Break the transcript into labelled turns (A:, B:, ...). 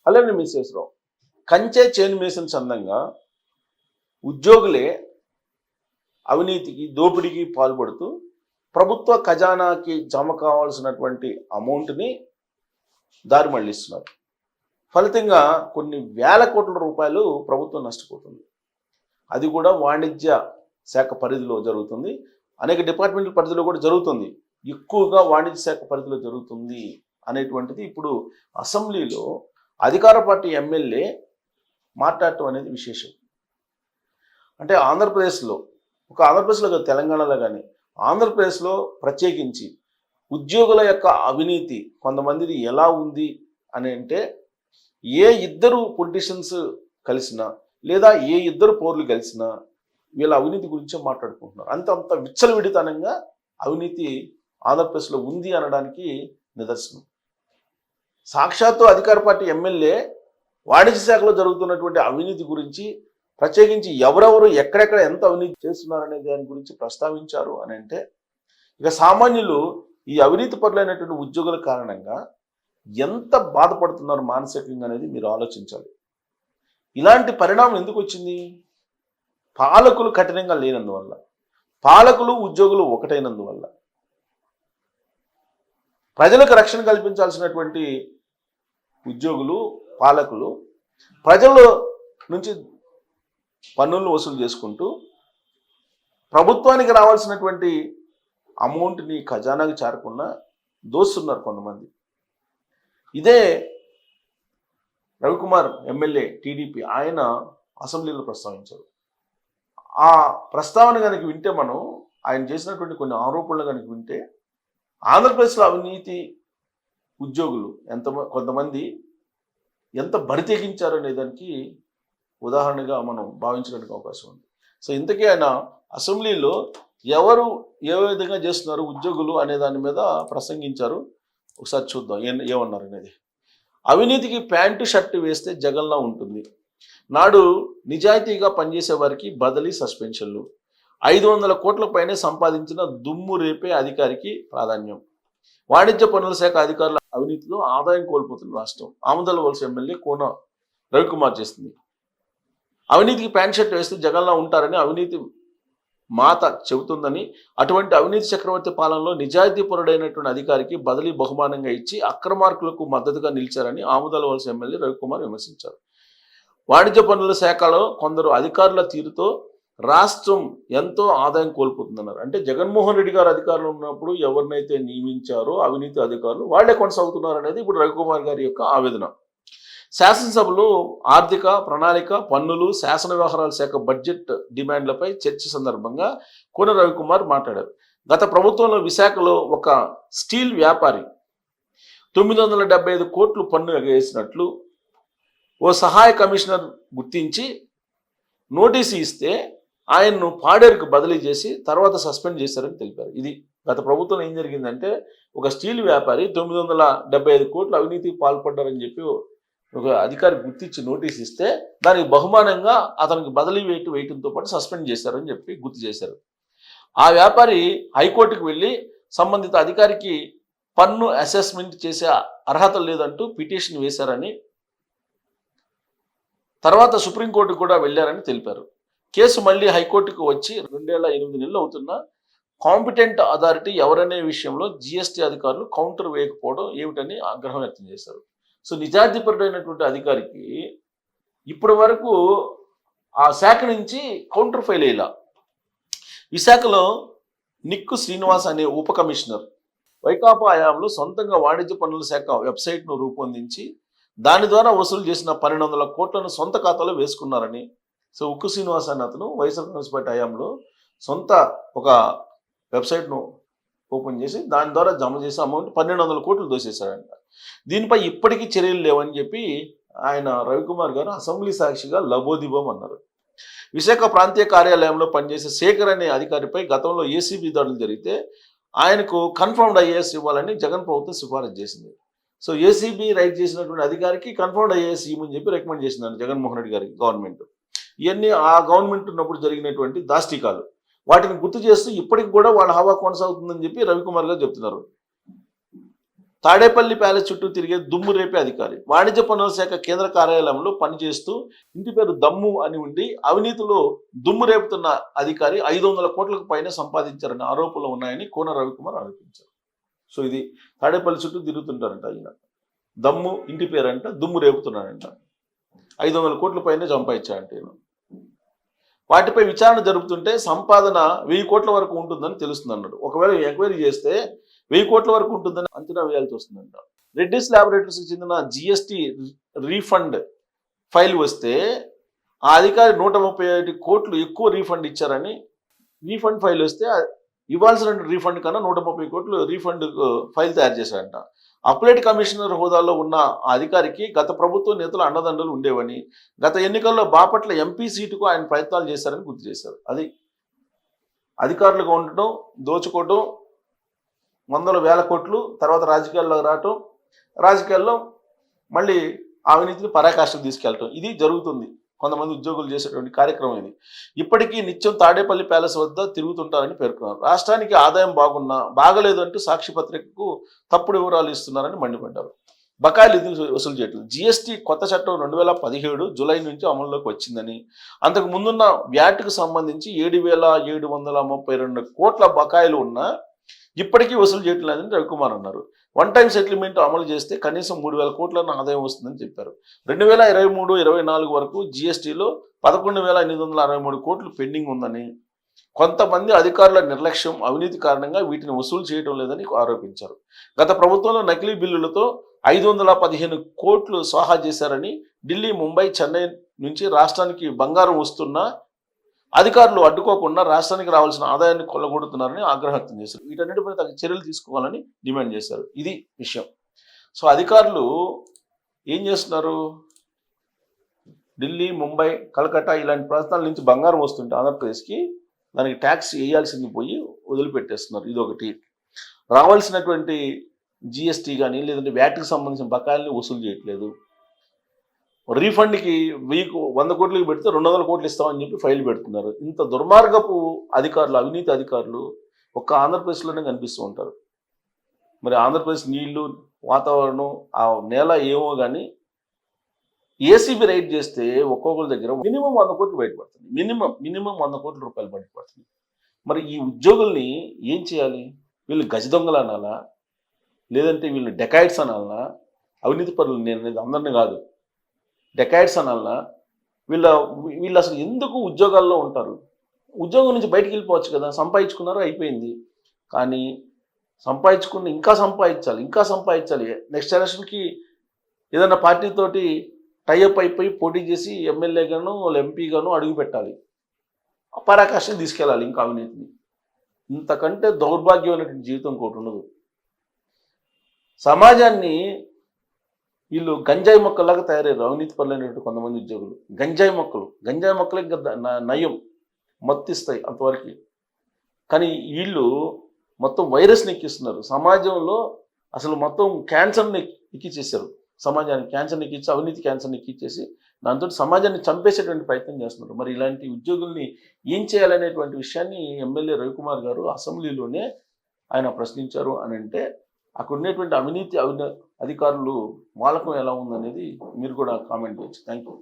A: అలానే మిస్సెస్రావు కంచె chain Mason's అందంగా ఉద్యోగులే అవినీతికి దోపిడీకి పాల్పడుతూ ప్రభుత్వ ఖజానాకి జమ కావాల్సినటువంటి అమౌంట్ని దారి మళ్లిస్తున్నారు. ఫలితంగా కొన్ని వేల కోట్ల రూపాయలు ప్రభుత్వం నష్టపోతుంది. అది కూడా వాణిజ్య శాఖ పరిధిలో జరుగుతుంది. అనేక డిపార్ట్మెంట్ల పరిధిలో కూడా జరుగుతుంది. ఎక్కువగా వాణిజ్య శాఖ పరిధిలో జరుగుతుంది అనేటువంటిది ఇప్పుడు అసెంబ్లీలో అధికార పార్టీ ఎమ్మెల్యే మాట్లాడటం అనేది విశేషం. అంటే ఆంధ్రప్రదేశ్లో కాదు, తెలంగాణలో కానీ ఆంధ్రప్రదేశ్లో ప్రత్యేకించి ఉద్యోగుల యొక్క అవినీతి కొంతమందిది ఎలా ఉంది అని అంటే, ఏ ఇద్దరు పొలిటీషియన్స్ కలిసినా లేదా ఏ ఇద్దరు పౌరులు కలిసినా వీళ్ళ అవినీతి గురించే మాట్లాడుకుంటున్నారు. అంత విచ్చలవిడితనంగా అవినీతి ఆంధ్రప్రదేశ్లో ఉంది అనడానికి నిదర్శనం. సాక్షాత్తు అధికార పార్టీ ఎమ్మెల్యే వాణిజ్య శాఖలో జరుగుతున్నటువంటి అవినీతి గురించి ప్రత్యేకించి ఎవరెవరు ఎక్కడెక్కడ ఎంత అవినీతి చేస్తున్నారనే దాని గురించి ప్రస్తావించారు అని అంటే, ఇక సామాన్యులు ఈ అవినీతి పరులైనటువంటి ఉద్యోగుల కారణంగా ఎంత బాధపడుతున్నారు మానసికంగా అనేది మీరు ఆలోచించాలి. ఇలాంటి పరిణామం ఎందుకు వచ్చింది? పాలకులు కఠినంగా లేనందువల్ల, పాలకులు ఉద్యోగులు ఒకటైనందువల్ల. ప్రజలకు రక్షణ కల్పించాల్సినటువంటి ఉద్యోగులు పాలకులు ప్రజల నుంచి పన్నులను వసూలు చేసుకుంటూ ప్రభుత్వానికి రావాల్సినటువంటి అమౌంట్ని ఖజానాకి చేరకుండా దోస్తున్నారు కొంతమంది. ఇదే రవికుమార్ ఎమ్మెల్యే టీడీపీ ఆయన అసెంబ్లీలో ప్రస్తావించారు. ఆ ప్రస్తావన కనుక వింటే, మనం ఆయన చేసినటువంటి కొన్ని ఆరోపణలు కనుక వింటే, ఆంధ్రప్రదేశ్లో అవినీతి ఉద్యోగులు కొంతమంది ఎంత బరితెగించారు అనే దానికి ఉదాహరణగా మనం భావించడానికి అవకాశం ఉంది. సో ఇంతకీ ఆయన అసెంబ్లీలో ఎవరు ఏ విధంగా చేస్తున్నారు ఉద్యోగులు అనే దాని మీద ప్రసంగించారు. ఒకసారి చూద్దాం ఏమన్నారు అనేది. అవినీతికి ప్యాంటు షర్టు వేస్తే జగన్లా ఉంటుంది. నాడు నిజాయితీగా పనిచేసే వారికి బదిలీ సస్పెన్షన్లు. 500 కోట్ల పైనే సంపాదించిన దుమ్ము రేపే అధికారికి ప్రాధాన్యం. వాణిజ్య పన్నుల శాఖ అధికారుల అవినీతిలో ఆదాయం కోల్పోతున్న రాష్ట్రం. ఆమదాల వలస ఎమ్మెల్యే కోన రవికుమార్ చేస్తుంది. అవినీతికి ప్యాంట్ షర్ట్ వేస్తే జగన్లా ఉంటారని అవినీతి మాత చెబుతుందని, అటువంటి అవినీతి చక్రవర్తి పాలనలో నిజాయితీపరుడైనటువంటి అధికారికి బదిలీ బహుమానంగా ఇచ్చి అక్రమార్కులకు మద్దతుగా నిలిచారని ఆమదాల వలస ఎమ్మెల్యే రవికుమార్ విమర్శించారు. వాణిజ్య పన్నుల శాఖలో కొందరు అధికారుల తీరుతో రాష్ట్రం ఎంతో ఆదాయం కోల్పోతుందన్నారు. అంటే జగన్మోహన్ రెడ్డి గారు అధికారంలో ఉన్నప్పుడు ఎవరినైతే నియమించారో అవినీతి అధికారులు వాళ్లే కొనసాగుతున్నారు అనేది ఇప్పుడు రవికుమార్ గారి యొక్క ఆవేదన. శాసనసభలో ఆర్థిక ప్రణాళిక, పన్నులు, శాసన వ్యవహారాల శాఖ బడ్జెట్ డిమాండ్లపై చర్చ సందర్భంగా కోన రవికుమార్ మాట్లాడారు. గత ప్రభుత్వంలో విశాఖలో ఒక స్టీల్ వ్యాపారి 975 కోట్లు పన్ను ఎగవేసినట్లు ఓ సహాయ కమిషనర్ గుర్తించి నోటీసు ఇస్తే ఆయన్ను పాడేరుకు బదిలీ చేసి తర్వాత సస్పెండ్ చేశారని తెలిపారు. ఇది గత ప్రభుత్వం ఏం జరిగిందంటే, ఒక స్టీల్ వ్యాపారి 975 కోట్లు అవినీతికి పాల్పడ్డారని చెప్పి ఒక అధికారి గుర్తించి నోటీస్ ఇస్తే దానికి బహుమానంగా అతనికి బదిలీ వేయటంతో పాటు సస్పెండ్ చేశారని చెప్పి గుర్తు చేశారు. ఆ వ్యాపారి హైకోర్టుకు వెళ్ళి సంబంధిత అధికారికి పన్ను అసెస్మెంట్ చేసే అర్హత లేదంటూ పిటిషన్ వేశారని, తర్వాత సుప్రీంకోర్టుకు కూడా వెళ్ళారని తెలిపారు. కేసు మళ్ళీ హైకోర్టుకు వచ్చి 2 ఏళ్ల 8 నెలలు అవుతున్నా కాంపిటెంట్ అథారిటీ ఎవరనే విషయంలో జీఎస్టీ అధికారులు కౌంటర్ వేయకపోవడం ఏమిటని ఆగ్రహం వ్యక్తం చేశారు. సో నిజాధిపరుడైనటువంటి అధికారికి ఇప్పటి వరకు ఆ శాఖ నుంచి కౌంటర్ ఫైల్ అయ్యేలా. విశాఖలో నిక్కు శ్రీనివాస్ అనే ఉప కమిషనర్ వైకాపా హయాంలో సొంతంగా వాణిజ్య పన్నుల శాఖ వెబ్సైట్ను రూపొందించి దాని ద్వారా వసూలు చేసిన 1200 కోట్లను సొంత ఖాతాలో వేసుకున్నారని. సో ఉక్కు శ్రీనివాస్ అనే అతను వైఎస్ఆర్ కాంగ్రెస్ పార్టీ హయాంలో సొంత ఒక వెబ్సైట్ను ఓపెన్ చేసి దాని ద్వారా జమ చేసే అమౌంట్ 1200 కోట్లు దోసేశాడంట. దీనిపై ఇప్పటికీ చర్యలు లేవని చెప్పి ఆయన రవికుమార్ గారు అసెంబ్లీ సాక్షిగా లబోదిబం అన్నారు. విశాఖ ప్రాంతీయ కార్యాలయంలో పనిచేసే శేఖర్ అనే అధికారిపై గతంలో ఏసీబీ దాడులు జరిగితే ఆయనకు కన్ఫర్మ్డ్ ఐఏఎస్ ఇవ్వాలని జగన్ ప్రభుత్వం సిఫారసు చేసింది. సో ఏసీబీ రైట్ చేసినటువంటి అధికారికి కన్ఫర్మ్డ్ ఐఏఎస్ ఇవ్వమని చెప్పి రికమెండ్ చేసిందండి జగన్మోహన్ రెడ్డి గారికి గవర్నమెంట్. ఇవన్నీ ఆ గవర్నమెంట్ ఉన్నప్పుడు జరిగినటువంటి దాష్టికాలు. వాటిని గుర్తు చేస్తూ ఇప్పటికి కూడా వాళ్ళ హవా కొనసాగుతుందని చెప్పి రవికుమార్ గారు చెప్తున్నారు. తాడేపల్లి ప్యాలెస్ చుట్టూ తిరిగే దుమ్ము రేపే అధికారి. వాణిజ్య పన్నుల శాఖ కేంద్ర కార్యాలయంలో పనిచేస్తూ ఇంటి పేరు దమ్ము అని ఉండి అవినీతిలో దుమ్ము రేపుతున్న అధికారి 500 కోట్లకు పైన సంపాదించారనే ఆరోపణలు ఉన్నాయని కోన రవికుమార్ ఆరోపించారు. సో ఇది తాడేపల్లి చుట్టూ తిరుగుతుంటారంట ఆయన. దమ్ము ఇంటి పేరంట, దుమ్ము రేపుతున్నాడంట. 500 కోట్ల పైన సంపాదించాడంట ఈయన. వాటిపై విచారణ జరుపుతుంటే సంపాదన 1000 కోట్ల వరకు ఉంటుందని తెలుస్తుంది అన్నాడు. ఒకవేళ ఎంక్వైరీ చేస్తే 1000 కోట్ల వరకు ఉంటుందని అంచనా వేయాల్సి వస్తుందంట. రెడ్డిస్ ల్యాబొరేటరీస్కి చెందిన జిఎస్టి రీఫండ్ ఫైల్ వస్తే ఆ అధికారి 135 కోట్లు ఎక్కువ రీఫండ్ ఇచ్చారని, రీఫండ్ ఫైల్ వస్తే ఇవ్వాల్సిన రీఫండ్ కన్నా 130 కోట్లు రీఫండ్ ఫైల్ తయారు చేశారంట. అప్లైట్ కమిషనర్ హోదాలో ఉన్న ఆ అధికారికి గత ప్రభుత్వ నేతలు అండదండలు ఉండేవని, గత ఎన్నికల్లో బాపట్ల ఎంపీ సీటుకు ఆయన ప్రయత్నాలు చేశారని గుర్తు చేశారు. అది అధికారులుగా ఉండటం, దోచుకోవటం, వందల వేల కోట్లు, తర్వాత రాజకీయాల్లోకి రావటం, రాజకీయాల్లో మళ్ళీ అవినీతిని పరాకాష్ఠకు తీసుకెళ్ళటం, ఇది జరుగుతుంది. కొంతమంది ఉద్యోగులు చేసేటువంటి కార్యక్రమం ఇది. ఇప్పటికీ నిత్యం తాడేపల్లి ప్యాలెస్ వద్ద తిరుగుతుంటారని పేర్కొన్నారు. రాష్ట్రానికి ఆదాయం బాగున్నా బాగలేదు అంటూ సాక్షి పత్రికకు తప్పుడు వివరాలు ఇస్తున్నారని మండిపడ్డారు. బకాయిలు ఎందుకు వసూలు చేయట్లేదు? జిఎస్టీ కొత్త చట్టం 2017 జూలై నుంచి అమల్లోకి వచ్చిందని, అంతకు ముందున్న వ్యాట్కు సంబంధించి 7,732 కోట్ల బకాయిలు ఉన్నా ఇప్పటికీ వసూలు చేయట్లేదని రవికుమార్ అన్నారు. వన్ టైం సెటిల్మెంట్ అమలు చేస్తే కనీసం 3,000 కోట్ల ఆదాయం వస్తుందని చెప్పారు. 2023-24 వరకు జిఎస్టీలో 11,863 కోట్లు పెండింగ్ ఉందని, కొంతమంది అధికారుల నిర్లక్ష్యం, అవినీతి కారణంగా వీటిని వసూలు చేయడం లేదని ఆరోపించారు. గత ప్రభుత్వంలో నకిలీ బిల్లులతో 515 కోట్లు స్వాహా చేశారని, ఢిల్లీ, ముంబై, చెన్నై నుంచి రాష్ట్రానికి బంగారం వస్తున్నా అధికారులు అడ్డుకోకుండా రాష్ట్రానికి రావాల్సిన ఆదాయాన్ని కొల్లగొడుతున్నారని ఆగ్రహం వ్యక్తం చేశారు. వీటన్నిటిపై తగిన చర్యలు తీసుకోవాలని డిమాండ్ చేశారు. ఇది విషయం. సో అధికారులు ఏం చేస్తున్నారు? ఢిల్లీ, ముంబై, కలకత్తా ఇలాంటి ప్రాంతాల నుంచి బంగారం వస్తుంటే ఆంధ్రప్రదేశ్కి దానికి ట్యాక్స్ వేయాల్సింది పోయి వదిలిపెట్టేస్తున్నారు. ఇదొకటి. రావాల్సినటువంటి జిఎస్టీ కానీ లేదంటే వ్యాట్కి సంబంధించిన బకాయిల్ని వసూలు చేయట్లేదు. రీఫండ్కి 100 కోట్లకి పెడితే 200 కోట్లు ఇస్తామని చెప్పి ఫైల్ పెడుతున్నారు. ఇంత దుర్మార్గపు అధికారులు, అవినీతి అధికారులు ఒక్క ఆంధ్రప్రదేశ్లోనే కనిపిస్తూ ఉంటారు. మరి ఆంధ్రప్రదేశ్ నీళ్లు, వాతావరణం, ఆ నేల ఏమో కానీ ఏసీబీ రైడ్ చేస్తే ఒక్కొక్కరి దగ్గర మినిమం 100 కోట్లు బయటపడుతుంది. మినిమం 100 కోట్ల రూపాయలు బయటపడుతుంది. మరి ఈ ఉద్యోగుల్ని ఏం చేయాలి? వీళ్ళు గజ దొంగలు అనాలా, లేదంటే వీళ్ళు డెకాయిడ్స్ అనాలనా? అవినీతి పరులు, నేను అందరినీ కాదు, డెకాయిడ్స్ అనాలనా? వీళ్ళు అసలు ఎందుకు ఉద్యోగాల్లో ఉంటారు? ఉద్యోగం నుంచి బయటికి వెళ్ళిపోవచ్చు కదా, సంపాదించుకున్నారు, అయిపోయింది. కానీ సంపాదించుకుని ఇంకా సంపాదించాలి. నెక్స్ట్ ఎలక్షన్కి ఏదైనా పార్టీతోటి టైఅప్ అయిపోయి పోటీ చేసి ఎమ్మెల్యేగాను ఎంపీగాను అడుగు పెట్టాలి. పరాకాష్ఠకు తీసుకెళ్ళాలి ఇంకా అవినీతిని. ఇంతకంటే దౌర్భాగ్యమైనటువంటి జీవితం ఇంకోటి ఉండదు. సమాజాన్ని వీళ్ళు గంజాయి మొక్కలాగా తయారయ్యారు అవినీతి పరులైనటువంటి కొంతమంది ఉద్యోగులు. గంజాయి మొక్కలు ఇంకా నయం, మత్తిస్తాయి అంతవరకు. కానీ వీళ్ళు మొత్తం వైరస్ని ఎక్కిస్తున్నారు. సమాజంలో అసలు మొత్తం క్యాన్సర్ని ఎక్కిచ్చేసారు. సమాజానికి క్యాన్సర్ని ఎక్కించి, అవినీతి క్యాన్సర్ని ఎక్కిచ్చేసి దాంతో సమాజాన్ని చంపేసేటువంటి ప్రయత్నం చేస్తున్నారు. మరి ఇలాంటి ఉద్యోగుల్ని ఏం చేయాలనేటువంటి విషయాన్ని ఎమ్మెల్యే రవికుమార్ గారు అసెంబ్లీలోనే ఆయన ప్రశ్నించారు అని అంటే, అక్కడ ఉన్నటువంటి అవినీతి అధికారులు వాలకం ఎలా ఉందనేది మీరు కూడా కామెంట్ చేయొచ్చు. Thank you.